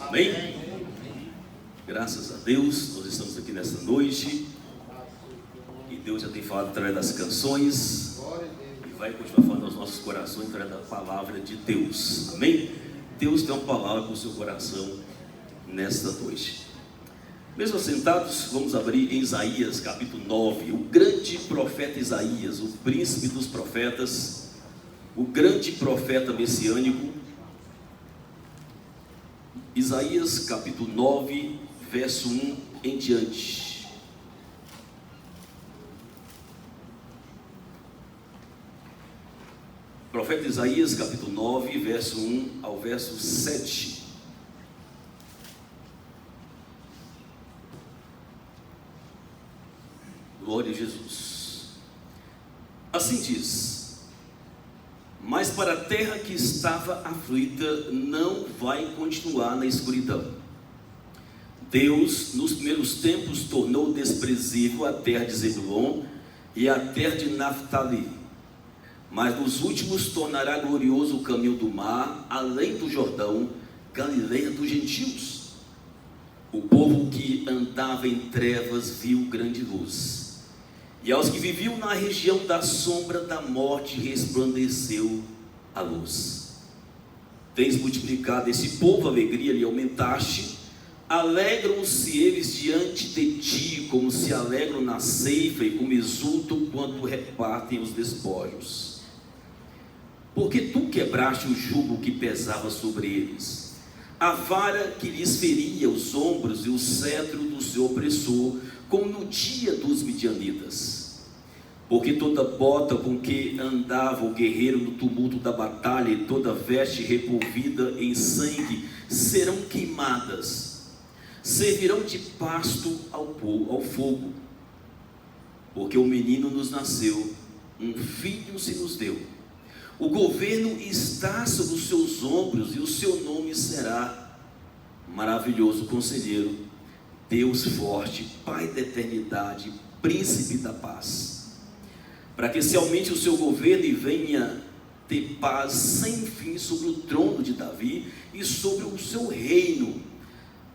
Amém? Graças a Deus, nós estamos aqui nesta noite e Deus já tem falado através das canções e vai continuar falando aos nossos corações através da palavra de Deus. Amém? Deus tem uma palavra para o seu coração nesta noite. Mesmo assentados, vamos abrir em Isaías capítulo 9. O grande profeta Isaías, o príncipe dos profetas, o grande profeta messiânico. Isaías capítulo 9, verso 1 em diante. Profeta Isaías capítulo 9, verso 1 ao verso 7. Glória a Jesus. Assim diz: mas para a terra que estava aflita não vai continuar na escuridão. Deus nos primeiros tempos tornou desprezível a terra de Zebulon e a terra de Naftali, mas nos últimos tornará glorioso o caminho do mar, além do Jordão, Galileia dos gentios. O povo que andava em trevas viu grande luz, e aos que viviam na região da sombra da morte resplandeceu a luz. Tens multiplicado esse povo, a alegria lhe aumentaste. Alegram-se eles diante de ti, como se alegram na ceifa, e como exultam quando repartem os despojos. Porque tu quebraste o jugo que pesava sobre eles, a vara que lhes feria os ombros e o cetro do seu opressor, como no dia dos midianitas. Porque toda bota com que andava o guerreiro no tumulto da batalha, e toda veste revolvida em sangue, serão queimadas, servirão de pasto ao fogo. Porque um menino nos nasceu, um filho se nos deu, o governo está sobre os seus ombros, e o seu nome será Maravilhoso Conselheiro, Deus Forte, Pai da Eternidade, Príncipe da Paz. Para que se aumente o seu governo e venha ter paz sem fim sobre o trono de Davi e sobre o seu reino,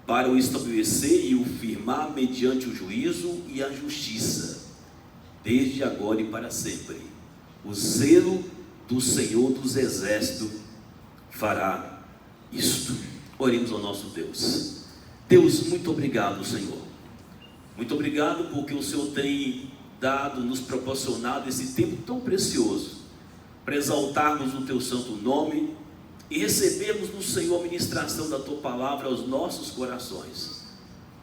para o estabelecer e o firmar mediante o juízo e a justiça, desde agora e para sempre. O zelo do Senhor dos Exércitos fará isto. Oremos ao nosso Deus. Deus, muito obrigado, Senhor. Muito obrigado porque o Senhor tem nos proporcionado esse tempo tão precioso para exaltarmos o teu santo nome e recebermos no Senhor a ministração da tua palavra aos nossos corações.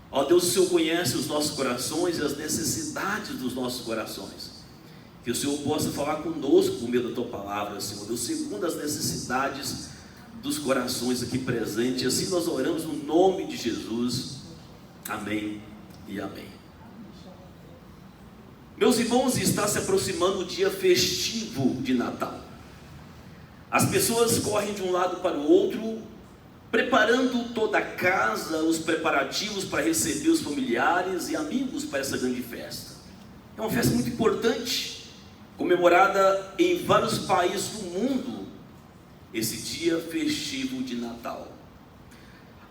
Ó Deus, o Senhor conhece os nossos corações e as necessidades dos nossos corações. Que o Senhor possa falar conosco por meio da tua palavra, Senhor Deus, segundo as necessidades dos corações aqui presentes. Assim nós oramos no nome de Jesus. Amém e amém. Meus irmãos, está se aproximando o dia festivo de Natal. As pessoas correm de um lado para o outro, preparando toda a casa, os preparativos para receber os familiares e amigos para essa grande festa. É uma festa muito importante, comemorada em vários países do mundo, esse dia festivo de Natal.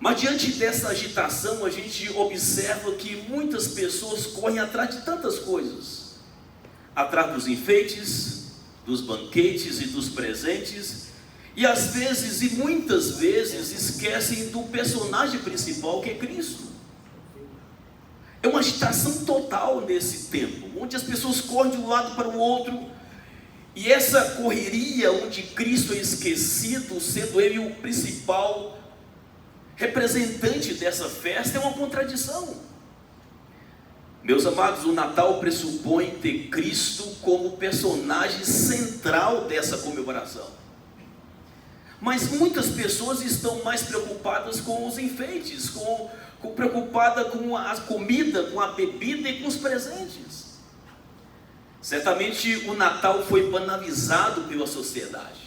Mas diante dessa agitação, a gente observa que muitas pessoas correm atrás de tantas coisas, atrás dos enfeites, dos banquetes e dos presentes, e às vezes, e muitas vezes, esquecem do personagem principal, que é Cristo. É uma agitação total nesse tempo, onde as pessoas correm de um lado para o outro, e essa correria onde Cristo é esquecido, sendo Ele o principal representante dessa festa, é uma contradição. Meus amados, o Natal pressupõe ter Cristo como personagem central dessa comemoração. Mas muitas pessoas estão mais preocupadas com os enfeites, preocupadas com a comida, com a bebida e com os presentes. Certamente o Natal foi banalizado pela sociedade.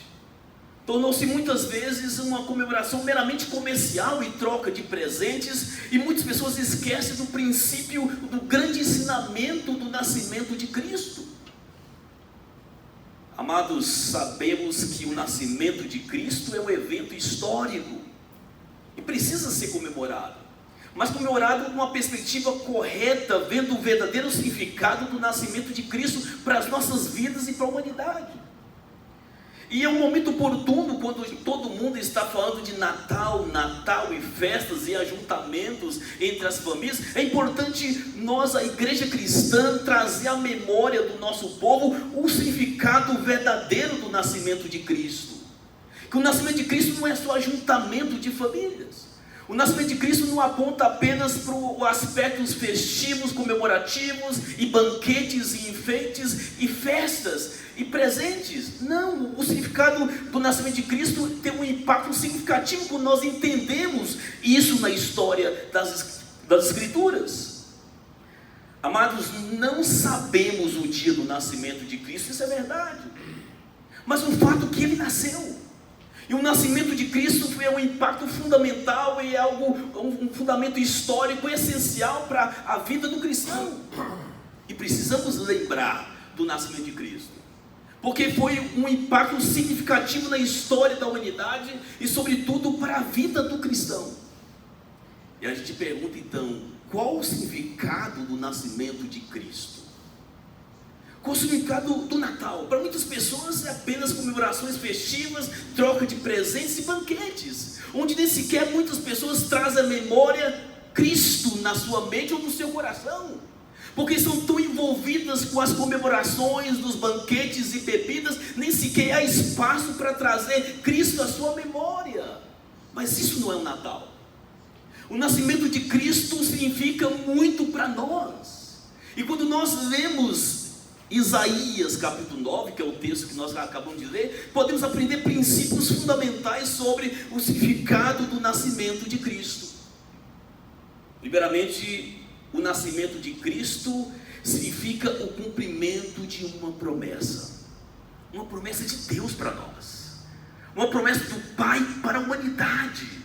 Tornou-se muitas vezes uma comemoração meramente comercial e troca de presentes, e muitas pessoas esquecem do princípio, do grande ensinamento do nascimento de Cristo. Amados, sabemos que o nascimento de Cristo é um evento histórico, e precisa ser comemorado, mas comemorado com uma perspectiva correta, vendo o verdadeiro significado do nascimento de Cristo para as nossas vidas e para a humanidade. E é um momento oportuno, quando todo mundo está falando de Natal e festas e ajuntamentos entre as famílias, é importante nós, a igreja cristã, trazer à memória do nosso povo o significado verdadeiro do nascimento de Cristo. Que o nascimento de Cristo não é só ajuntamento de famílias. O nascimento de Cristo não aponta apenas para os aspectos festivos, comemorativos, e banquetes, e enfeites, e festas, e presentes. Não, o significado do nascimento de Cristo tem um impacto significativo quando nós entendemos isso na história das Escrituras. Amados, não sabemos o dia do nascimento de Cristo, isso é verdade, mas o fato é que Ele nasceu. E o nascimento de Cristo foi um impacto fundamental e um fundamento histórico essencial para a vida do cristão. E precisamos lembrar do nascimento de Cristo, porque foi um impacto significativo na história da humanidade e, sobretudo, para a vida do cristão. E a gente pergunta então, qual o significado do nascimento de Cristo? Qual o significado do Natal? Para muitas pessoas é apenas comemorações festivas, troca de presentes e banquetes, onde nem sequer muitas pessoas trazem à memória Cristo na sua mente ou no seu coração, porque são tão envolvidas com as comemorações dos banquetes e bebidas, nem sequer há espaço para trazer Cristo à sua memória. Mas isso não é o Natal. O nascimento de Cristo significa muito para nós. E quando nós lemos Isaías capítulo 9, que é o texto que nós acabamos de ler, podemos aprender princípios fundamentais sobre o significado do nascimento de Cristo. Primeiramente, o nascimento de Cristo significa o cumprimento de uma promessa de Deus para nós, uma promessa do Pai para a humanidade.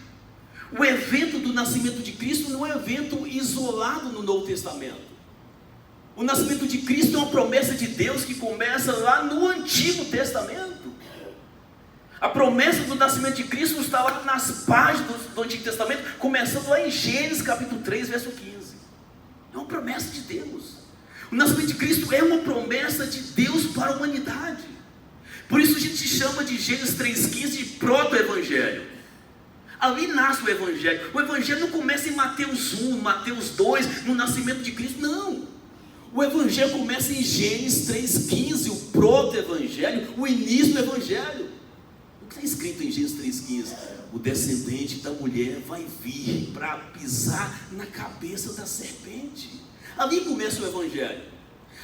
O evento do nascimento de Cristo não é um evento isolado no Novo Testamento. O nascimento de Cristo é uma promessa de Deus que começa lá no Antigo Testamento. A promessa do nascimento de Cristo está lá nas páginas do Antigo Testamento, começando lá em Gênesis capítulo 3, verso 15. É uma promessa de Deus. O nascimento de Cristo é uma promessa de Deus para a humanidade. Por isso a gente chama de Gênesis 3,15 de proto-evangelho. Ali nasce o evangelho. O evangelho não começa em Mateus 1, Mateus 2, no nascimento de Cristo, não. O evangelho começa em Gênesis 3,15, o proto-evangelho, o início do evangelho. O que está escrito em Gênesis 3,15? O descendente da mulher vai vir para pisar na cabeça da serpente. Ali começa o evangelho.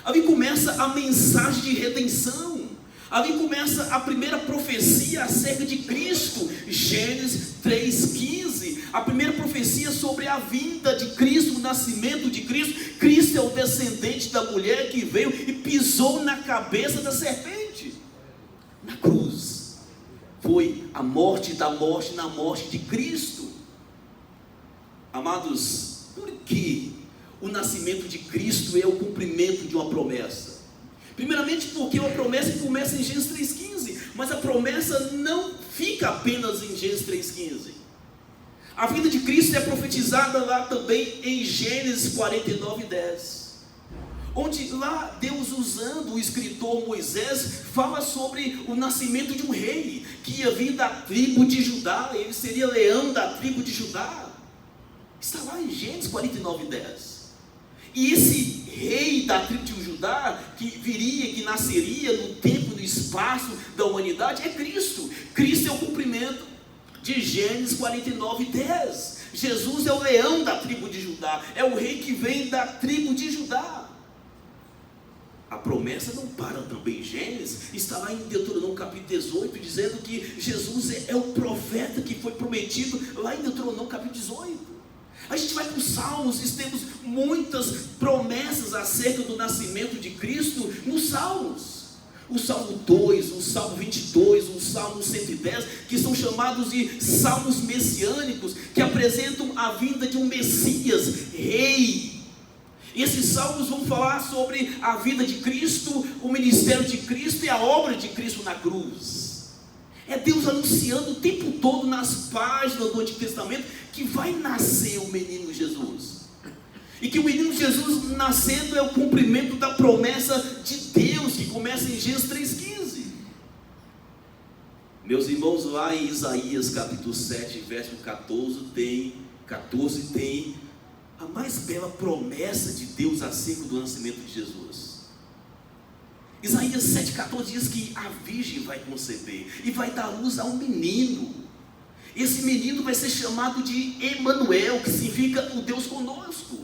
Ali começa a mensagem de redenção. Ali começa a primeira profecia acerca de Cristo, Gênesis 3,15. A primeira profecia sobre a vinda de Cristo, o nascimento de Cristo. Cristo é o descendente da mulher que veio e pisou na cabeça da serpente. Na cruz. Foi a morte da morte na morte de Cristo. Amados, por que o nascimento de Cristo é o cumprimento de uma promessa? Primeiramente porque é uma promessa que começa em Gênesis 3,15, mas a promessa não fica apenas em Gênesis 3,15. A vinda de Cristo é profetizada lá também em Gênesis 49:10, onde lá Deus, usando o escritor Moisés, fala sobre o nascimento de um rei, que ia vir da tribo de Judá, ele seria leão da tribo de Judá. Está lá em Gênesis 49:10. E esse rei da tribo de Judá, que viria, que nasceria no tempo e no espaço da humanidade, é Cristo. Cristo é o cumprimento de Gênesis 49:10. Jesus é o leão da tribo de Judá, é o rei que vem da tribo de Judá. A promessa não para também em Gênesis, está lá em Deuteronômio capítulo 18, dizendo que Jesus é o profeta que foi prometido lá em Deuteronômio capítulo 18. A gente vai para os Salmos e temos muitas promessas acerca do nascimento de Cristo nos Salmos. O Salmo 2, o Salmo 22, o Salmo 110, que são chamados de Salmos messiânicos, que apresentam a vinda de um Messias, Rei. E esses salmos vão falar sobre a vida de Cristo, o ministério de Cristo e a obra de Cristo na cruz. É Deus anunciando o tempo todo nas páginas do Antigo Testamento que vai nascer o menino Jesus. E que o menino Jesus nascendo é o cumprimento da promessa de Deus, que começa em Gênesis 3,15. Meus irmãos, lá em Isaías capítulo 7, verso 14 tem a mais bela promessa de Deus acerca do nascimento de Jesus. Isaías 7,14 diz que a virgem vai conceber e vai dar luz a um menino. Esse menino vai ser chamado de Emanuel, que significa o Deus conosco.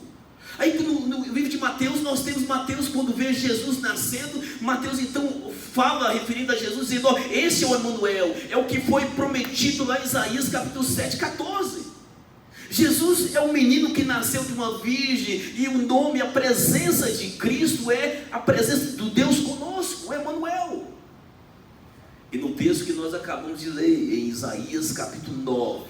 Aí no livro de Mateus, nós temos Mateus, quando vê Jesus nascendo, Mateus então fala, referindo a Jesus, dizendo: ó, esse é o Emanuel, é o que foi prometido lá em Isaías capítulo 7,14. Jesus é o menino que nasceu de uma virgem, e o nome, a presença de Cristo é a presença do Deus conosco, é Emanuel. E no texto que nós acabamos de ler, em Isaías capítulo 9,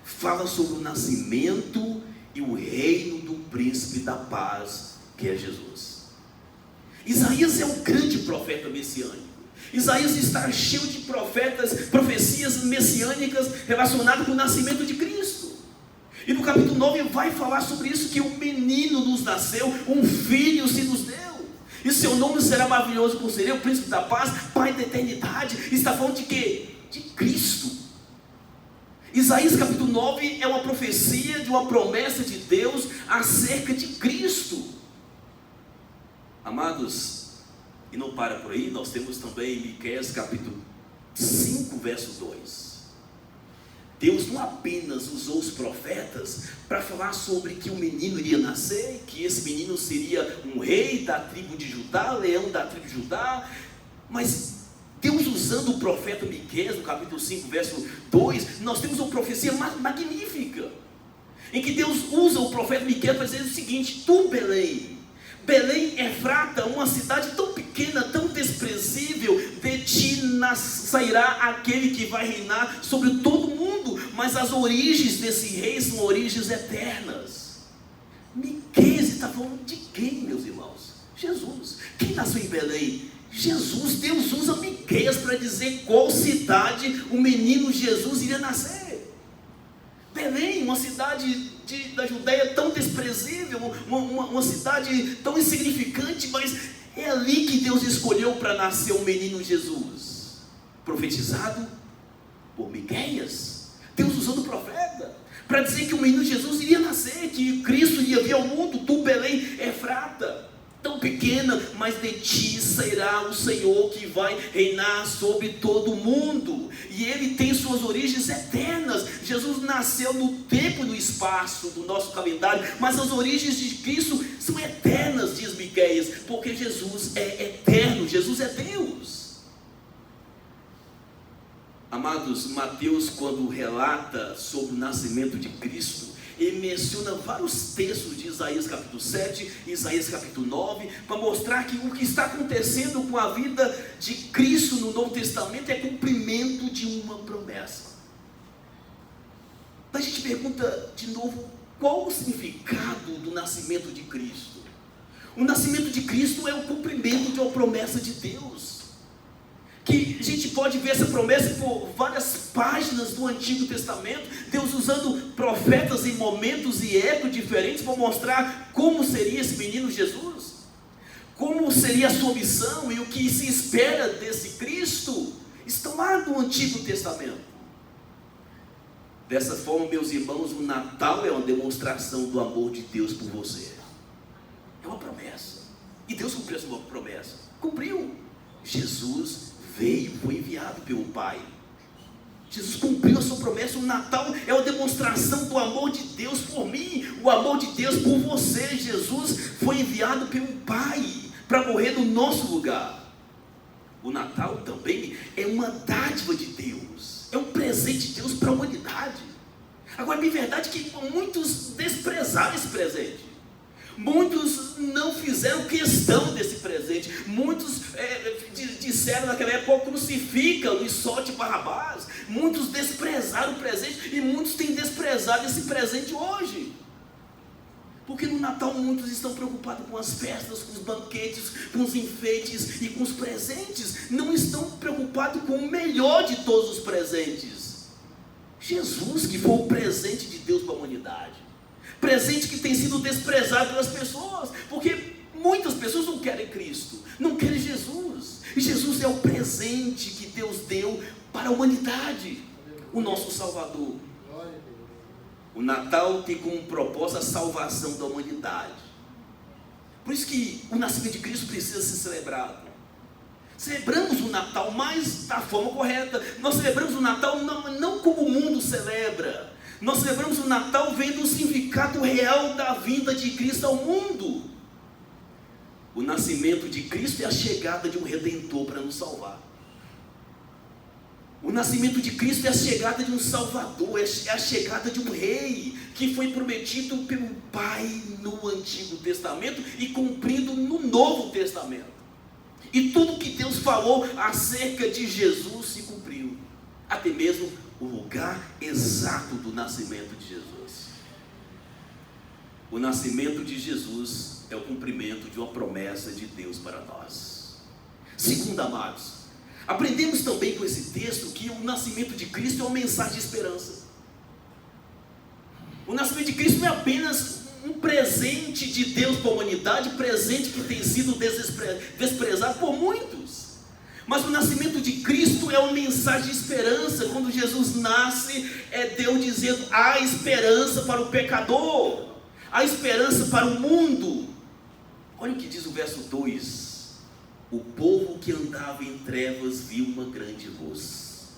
fala sobre o nascimento e o reino do príncipe da paz, que é Jesus. Isaías é um grande profeta messiânico. Isaías está cheio de profecias messiânicas relacionadas com o nascimento de Cristo. E no capítulo 9 vai falar sobre isso, que um menino nos nasceu, um filho se nos deu. E seu nome será maravilhoso conselheiro, o príncipe da paz, pai da eternidade. Está falando de quê? De Cristo. Isaías capítulo 9 é uma profecia de uma promessa de Deus acerca de Cristo. Amados, e não para por aí, nós temos também Miqueias capítulo 5, verso 2. Deus não apenas usou os profetas para falar sobre que o menino iria nascer, que esse menino seria um rei da tribo de Judá, leão da tribo de Judá, mas Deus usando o profeta Miqueias, no capítulo 5, verso 2, nós temos uma profecia magnífica, em que Deus usa o profeta Miqueias para dizer o seguinte: tu, Belém Efrata, uma cidade tão pequena, tão desprezível, de ti sairá aquele que vai reinar sobre todo o mundo, mas as origens desse rei são origens eternas. Miqueias está falando de quem, meus irmãos? Jesus. Quem nasceu em Belém? Jesus. Deus usa Miqueias para dizer qual cidade o menino Jesus iria nascer. Belém, uma cidade da Judéia tão desprezível, uma cidade tão insignificante, mas é ali que Deus escolheu para nascer o menino Jesus, profetizado por Miqueias. Deus usando o profeta para dizer que o menino Jesus iria nascer, que Cristo iria vir ao mundo. Tu, Belém Efrata, tão pequena, mas de ti sairá o Senhor que vai reinar sobre todo o mundo, e Ele tem suas origens eternas. Jesus nasceu no tempo e no espaço do nosso calendário, mas as origens de Cristo são eternas, diz Miqueias, porque Jesus é eterno, Jesus é Deus. Amados, Mateus, quando relata sobre o nascimento de Cristo, ele menciona vários textos de Isaías capítulo 7, Isaías capítulo 9, para mostrar que o que está acontecendo com a vida de Cristo no Novo Testamento é cumprimento de uma promessa. A gente pergunta de novo, qual o significado do nascimento de Cristo? O nascimento de Cristo é o cumprimento de uma promessa de Deus, que a gente pode ver essa promessa por várias páginas do Antigo Testamento, Deus usando profetas em momentos e épocas diferentes para mostrar como seria esse menino Jesus, como seria a sua missão e o que se espera desse Cristo, estão lá no Antigo Testamento. Dessa forma, meus irmãos, o Natal é uma demonstração do amor de Deus por você, é uma promessa, e Deus cumpriu essa promessa, cumpriu. Jesus veio, foi enviado pelo Pai. Jesus cumpriu a sua promessa. O Natal é uma demonstração do amor de Deus por mim, o amor de Deus por você. Jesus foi enviado pelo Pai para morrer no nosso lugar. O Natal também é uma dádiva de Deus, é um presente de Deus para a humanidade. Agora, é verdade que muitos desprezaram esse presente. Muitos não fizeram questão desse presente. Muitos disseram naquela época: crucifica-o e solte Barrabás. Muitos desprezaram o presente, e muitos têm desprezado esse presente hoje. Porque no Natal muitos estão preocupados com as festas, com os banquetes, com os enfeites e com os presentes. Não estão preocupados com o melhor de todos os presentes. Jesus, que foi o presente de Deus para a humanidade. Presente que tem sido desprezado pelas pessoas. Porque muitas pessoas não querem Cristo, não querem Jesus. E Jesus é o presente que Deus deu para a humanidade. O nosso Salvador. O Natal tem como propósito a salvação da humanidade. Por isso que o nascimento de Cristo precisa ser celebrado. Celebramos o Natal, mas da forma correta. Nós celebramos o Natal não como o mundo celebra. Nós celebramos o Natal vendo o significado real da vinda de Cristo ao mundo. O nascimento de Cristo é a chegada de um Redentor para nos salvar. O nascimento de Cristo é a chegada de um Salvador, é a chegada de um Rei, que foi prometido pelo Pai no Antigo Testamento e cumprido no Novo Testamento. E tudo que Deus falou acerca de Jesus se cumpriu, até mesmo o lugar exato do nascimento de Jesus. O nascimento de Jesus é o cumprimento de uma promessa de Deus para nós. Segundo, amados, aprendemos também com esse texto que o nascimento de Cristo é uma mensagem de esperança. O nascimento de Cristo não é apenas um presente de Deus para a humanidade, presente que tem sido desprezado por muitos. Mas o nascimento de Cristo é uma mensagem de esperança. Quando Jesus nasce, é Deus dizendo: há esperança para o pecador, há esperança para o mundo. Olha o que diz o verso 2. O povo que andava em trevas viu uma grande luz.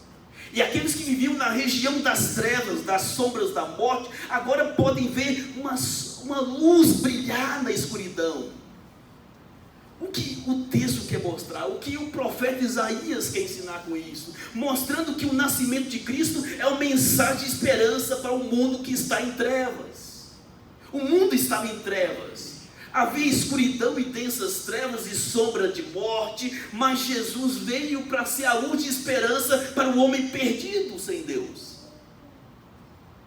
E aqueles que viviam na região das trevas, das sombras da morte, agora podem ver uma luz brilhar na escuridão. O que o texto quer mostrar? O que o profeta Isaías quer ensinar com isso? Mostrando que o nascimento de Cristo é uma mensagem de esperança para o mundo que está em trevas. O mundo estava em trevas. Havia escuridão e densas trevas e sombra de morte, mas Jesus veio para ser a luz de esperança para o homem perdido sem Deus.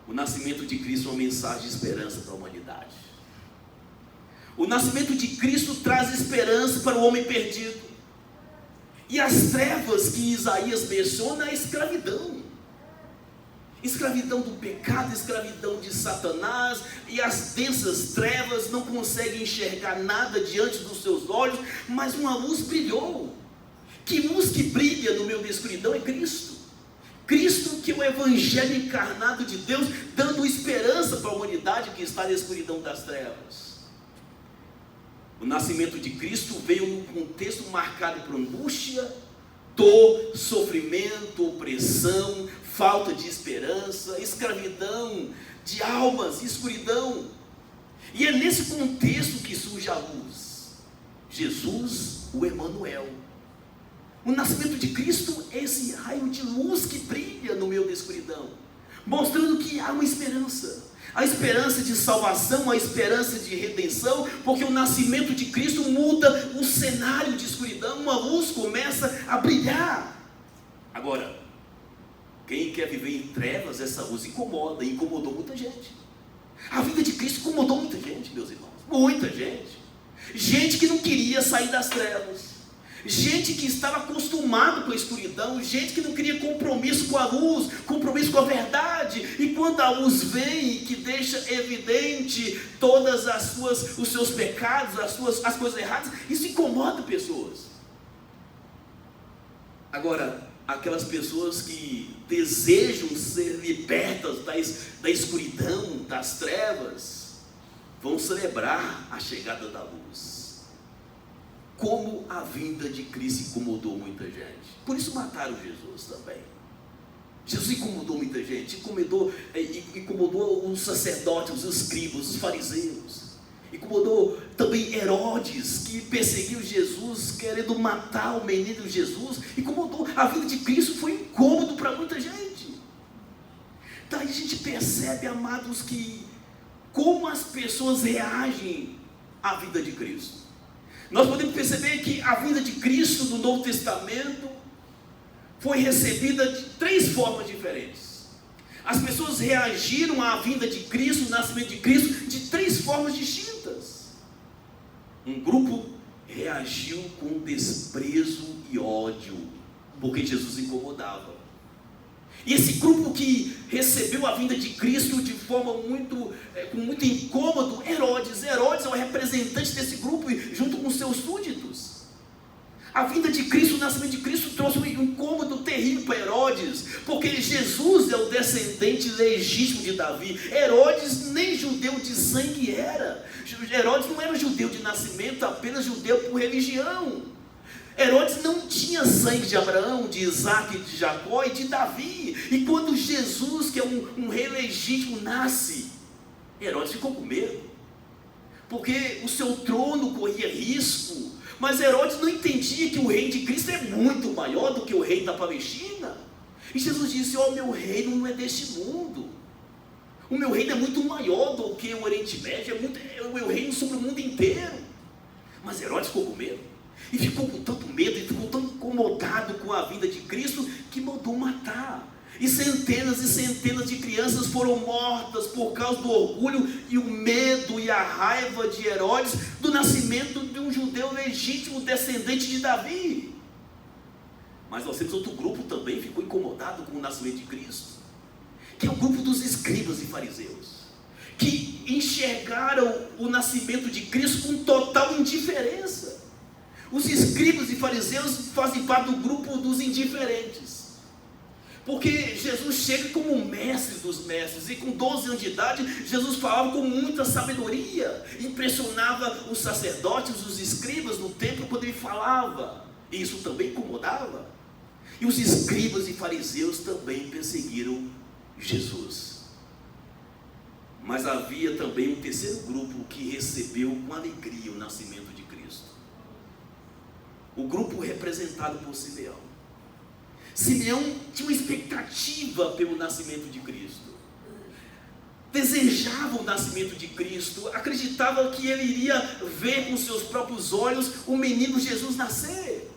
O nascimento de Cristo é uma mensagem de esperança para a humanidade. O nascimento de Cristo traz esperança para o homem perdido. E as trevas que Isaías menciona é a escravidão. Escravidão do pecado, escravidão de Satanás, e as densas trevas não conseguem enxergar nada diante dos seus olhos, mas uma luz brilhou. Que luz que brilha no meio da escuridão é Cristo. Cristo, que é o evangelho encarnado de Deus, dando esperança para a humanidade que está na escuridão das trevas. O nascimento de Cristo veio num contexto marcado por angústia, dor, sofrimento, opressão, falta de esperança, escravidão de almas, escuridão. E é nesse contexto que surge a luz. Jesus, o Emanuel. O nascimento de Cristo é esse raio de luz que brilha no meio da escuridão, mostrando que há uma esperança. A esperança de salvação, a esperança de redenção, porque o nascimento de Cristo muda o cenário de escuridão, uma luz começa a brilhar. Agora, quem quer viver em trevas, essa luz incomoda, e incomodou muita gente. A vida de Cristo incomodou muita gente, meus irmãos, muita gente. Gente que não queria sair das trevas, gente que estava acostumado com a escuridão, gente que não queria compromisso com a luz, compromisso com a verdade. E quando a luz vem, que deixa evidente todas os seus pecados, as coisas erradas, isso incomoda pessoas. Agora, aquelas pessoas que desejam ser libertas da escuridão, das trevas, vão celebrar a chegada da luz. Como a vinda de Cristo incomodou muita gente. Por isso mataram Jesus também. Jesus incomodou muita gente, incomodou os sacerdotes, os escribas, os fariseus. Incomodou também Herodes, que perseguiu Jesus, querendo matar o menino Jesus. Incomodou. A vida de Cristo foi incômodo para muita gente. Daí a gente percebe, amados, que como as pessoas reagem à vida de Cristo. Nós podemos perceber que a vida de Cristo no Novo Testamento foi recebida de 3 formas diferentes. As pessoas reagiram à vinda de Cristo, o nascimento de Cristo, de 3 formas distintas. Um grupo reagiu com desprezo e ódio, porque Jesus incomodava. E esse grupo que recebeu a vinda de Cristo de forma com muito incômodo, Herodes é o representante desse grupo, junto com seus súditos. A vinda de Cristo, o nascimento de Cristo trouxe um incômodo terrível para Herodes, porque Jesus é o descendente legítimo de Davi. Herodes nem judeu de sangue era. Herodes não era judeu de nascimento, apenas judeu por religião. Herodes não tinha sangue de Abraão, de Isaac, de Jacó e de Davi. E quando Jesus, que é um rei legítimo, nasce, Herodes ficou com medo, porque o seu trono corria risco. Mas Herodes não entendia que o reino de Cristo é muito maior do que o reino da Palestina. E Jesus disse: meu reino não é deste mundo. O meu reino é muito maior do que o Oriente Médio, é o meu reino sobre o mundo inteiro. Mas Herodes ficou com medo. E ficou com tanto medo, e ficou tão incomodado com a vinda de Cristo, que mandou matar. E centenas de crianças foram mortas por causa do orgulho e o medo e a raiva de Herodes do nascimento de um judeu legítimo, descendente de Davi. Mas nós temos outro grupo também que ficou incomodado com o nascimento de Cristo, que é o grupo dos escribas e fariseus, que enxergaram o nascimento de Cristo com total indiferença. Os escribas e fariseus fazem parte do grupo dos indiferentes, porque Jesus chega como o mestre dos mestres, e com 12 anos de idade, Jesus falava com muita sabedoria, impressionava os sacerdotes, os escribas no templo quando ele falava, e isso também incomodava. E os escribas e fariseus também perseguiram Jesus. Mas havia também um terceiro grupo que recebeu com alegria o nascimento de Cristo. O grupo representado por Simeão. Simeão tinha uma expectativa pelo nascimento de Cristo, desejava o nascimento de Cristo, acreditava que ele iria ver com seus próprios olhos o menino Jesus nascer.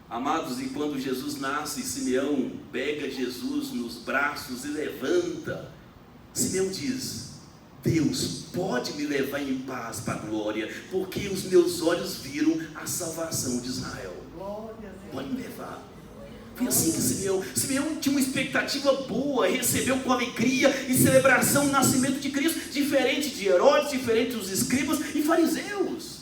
Amados, e quando Jesus nasce, Simeão pega Jesus nos braços e levanta. Simeão diz: Deus pode me levar em paz para a glória, porque os meus olhos viram a salvação de Israel. Pode me levar. Foi assim que Simeão tinha uma expectativa boa, recebeu com alegria e celebração o nascimento de Cristo, diferente de Herodes, diferente dos escribas e fariseus.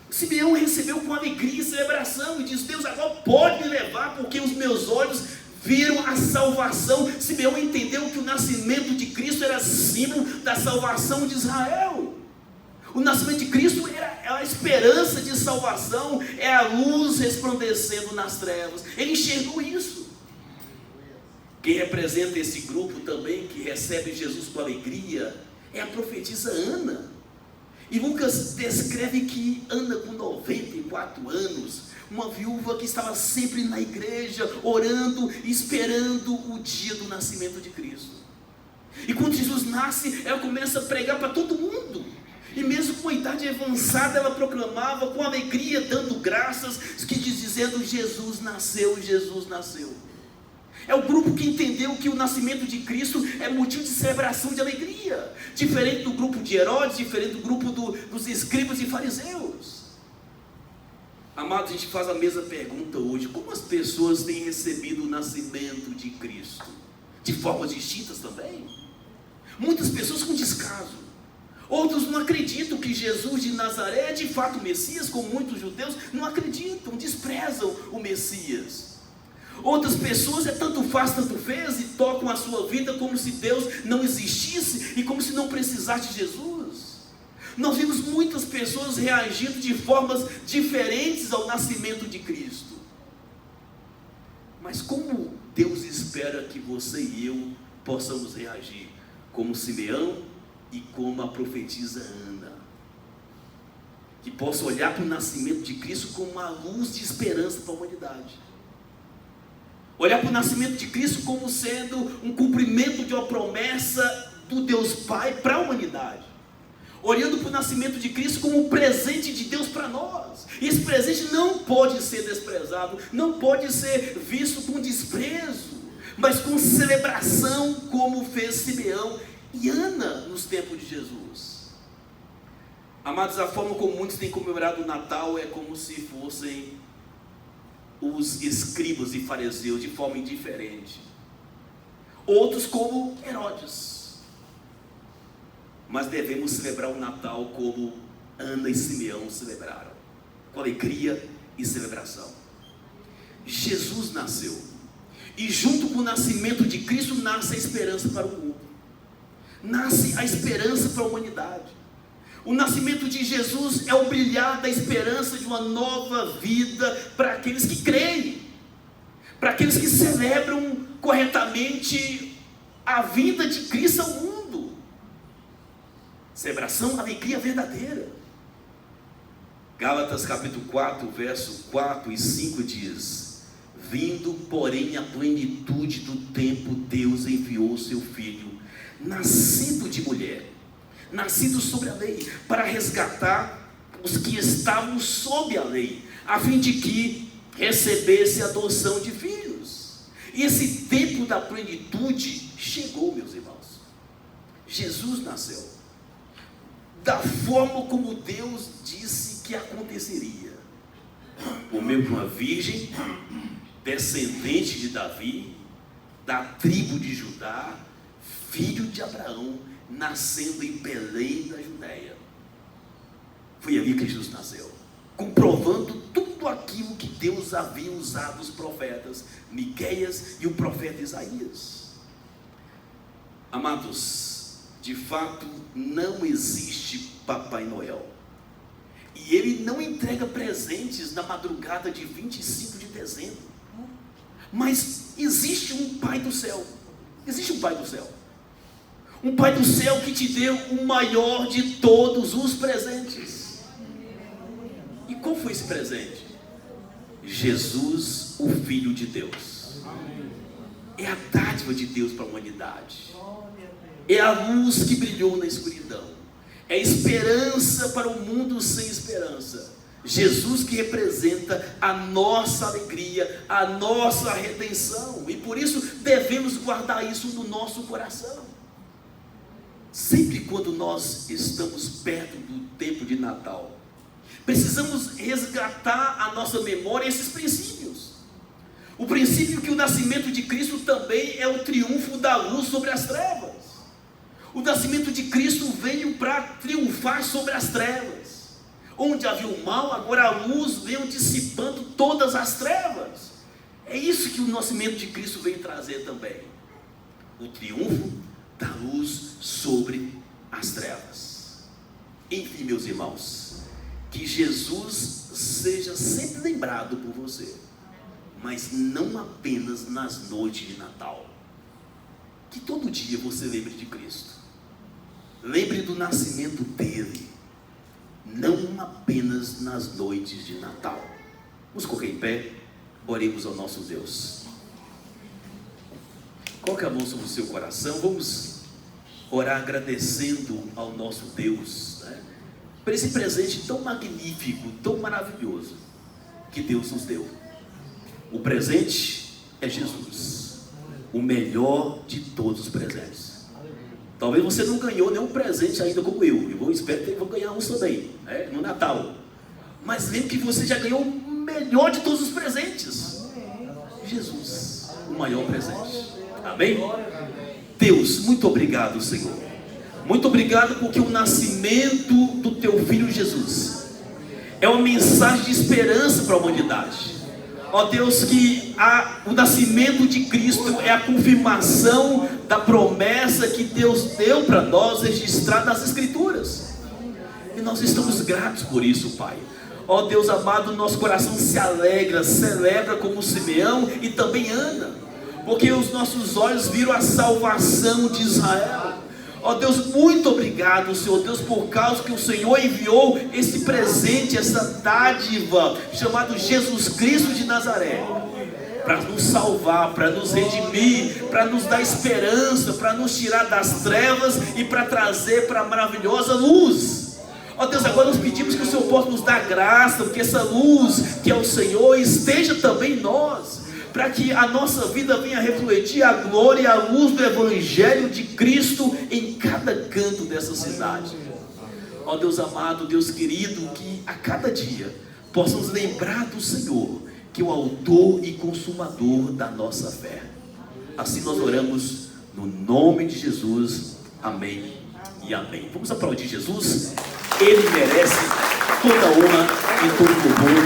Simeão recebeu com alegria e celebração e diz: Deus agora pode me levar, porque os meus olhos viram a salvação. Simeão entendeu que o nascimento de Cristo era símbolo da salvação de Israel. O nascimento de Cristo é a esperança de salvação, é a luz resplandecendo nas trevas. Ele enxergou isso. Quem representa esse grupo também, que recebe Jesus com alegria, é a profetisa Ana. E Lucas descreve que Ana, com 94 anos, uma viúva que estava sempre na igreja, orando, esperando o dia do nascimento de Cristo. E quando Jesus nasce, ela começa a pregar para todo mundo. E mesmo com a idade avançada, ela proclamava com alegria, dando graças, dizendo: Jesus nasceu, Jesus nasceu. É o grupo que entendeu que o nascimento de Cristo é motivo de celebração, de alegria, diferente do grupo de Herodes, diferente do grupo dos escribas e fariseus. Amados, a gente faz a mesma pergunta hoje: como as pessoas têm recebido o nascimento de Cristo? De formas distintas também. Muitas pessoas com descaso. Outros não acreditam que Jesus de Nazaré é de fato o Messias, como muitos judeus não acreditam, desprezam o Messias. Outras pessoas tanto faz, tanto fez, e tocam a sua vida como se Deus não existisse e como se não precisasse de Jesus. Nós vimos muitas pessoas reagindo de formas diferentes ao nascimento de Cristo. Mas como Deus espera que você e eu possamos reagir? Como Simeão e como a profetisa Ana, que possa olhar para o nascimento de Cristo como uma luz de esperança para a humanidade, olhar para o nascimento de Cristo como sendo um cumprimento de uma promessa do Deus Pai para a humanidade, olhando para o nascimento de Cristo como um presente de Deus para nós. E esse presente não pode ser desprezado, não pode ser visto com desprezo, mas com celebração, como fez Simeão e Ana nos tempos de Jesus. Amados, a forma como muitos têm comemorado o Natal é como se fossem os escribas e fariseus, de forma indiferente. Outros como Herodes. Mas devemos celebrar o Natal como Ana e Simeão celebraram, com alegria e celebração. Jesus nasceu, e junto com o nascimento de Cristo nasce a esperança para o mundo, nasce a esperança para a humanidade. O nascimento de Jesus é o brilhar da esperança de uma nova vida para aqueles que creem, para aqueles que celebram corretamente a vinda de Cristo ao mundo. Celebração, alegria verdadeira. Gálatas capítulo 4, verso 4 e 5 diz: vindo, porém, a plenitude do tempo, Deus enviou o seu Filho, nascido de mulher, nascido sobre a lei, para resgatar os que estavam sob a lei, a fim de que recebesse a adoção de filhos. E esse tempo da plenitude chegou, meus irmãos. Jesus nasceu da forma como Deus disse que aconteceria, por meio de uma virgem, descendente de Davi, da tribo de Judá, filho de Abraão, nascendo em Belém da Judéia. Foi ali que Jesus nasceu, comprovando tudo aquilo que Deus havia usado os profetas Miqueias e o profeta Isaías. Amados, de fato não existe Papai Noel, e ele não entrega presentes na madrugada de 25 de dezembro, mas existe um Pai do céu. Existe um Pai do céu, um Pai do céu que te deu o maior de todos os presentes. E qual foi esse presente? Jesus, o Filho de Deus. É a dádiva de Deus para a humanidade, é a luz que brilhou na escuridão, é a esperança para um mundo sem esperança. Jesus que representa a nossa alegria, a nossa redenção, e por isso devemos guardar isso no nosso coração. Sempre quando nós estamos perto do tempo de Natal, precisamos resgatar a nossa memória esses princípios. O princípio que o nascimento de Cristo também é o triunfo da luz sobre as trevas. O nascimento de Cristo veio para triunfar sobre as trevas. Onde havia o mal, agora a luz veio dissipando todas as trevas. É isso que o nascimento de Cristo veio trazer também. O triunfo da luz sobre as trevas. Enfim, meus irmãos, que Jesus seja sempre lembrado por você, mas não apenas nas noites de Natal. Que todo dia você lembre de Cristo, lembre do nascimento dele, não apenas nas noites de Natal. Vamos colocar em pé, oremos ao nosso Deus. Coloque a mão sobre o seu coração, vamos orar agradecendo ao nosso Deus, né, por esse presente tão magnífico, tão maravilhoso que Deus nos deu. O presente é Jesus, o melhor de todos os presentes. Talvez você não ganhou nenhum presente ainda como eu espero que eu vou ganhar um também, né, no Natal. Mas lembre que você já ganhou o melhor de todos os presentes, Jesus, o maior presente. Amém? Deus, muito obrigado, Senhor. Muito obrigado porque o nascimento do teu Filho Jesus é uma mensagem de esperança para a humanidade. Ó Deus, que o nascimento de Cristo é a confirmação da promessa que Deus deu para nós, registrada nas Escrituras. E nós estamos gratos por isso, Pai. Ó Deus amado, nosso coração se alegra, celebra como Simeão e também Ana, porque os nossos olhos viram a salvação de Israel. Ó Deus, muito obrigado, Senhor Deus, por causa que o Senhor enviou esse presente, essa dádiva, chamado Jesus Cristo de Nazaré, para nos salvar, para nos redimir, para nos dar esperança, para nos tirar das trevas e para trazer para a maravilhosa luz. Ó Deus, agora nós pedimos que o Senhor possa nos dar graça, porque essa luz que é o Senhor esteja também em nós, para que a nossa vida venha refletir a glória e a luz do Evangelho de Cristo em cada canto dessa cidade. Ó Deus amado, Deus querido, que a cada dia possamos lembrar do Senhor, que é o autor e consumador da nossa fé. Assim nós oramos no nome de Jesus, amém e amém. Vamos aplaudir Jesus. Ele merece toda a honra e todo o louvor,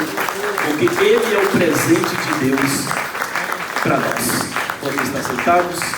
porque Ele é o presente de Deus para nós. Podemos estar sentados.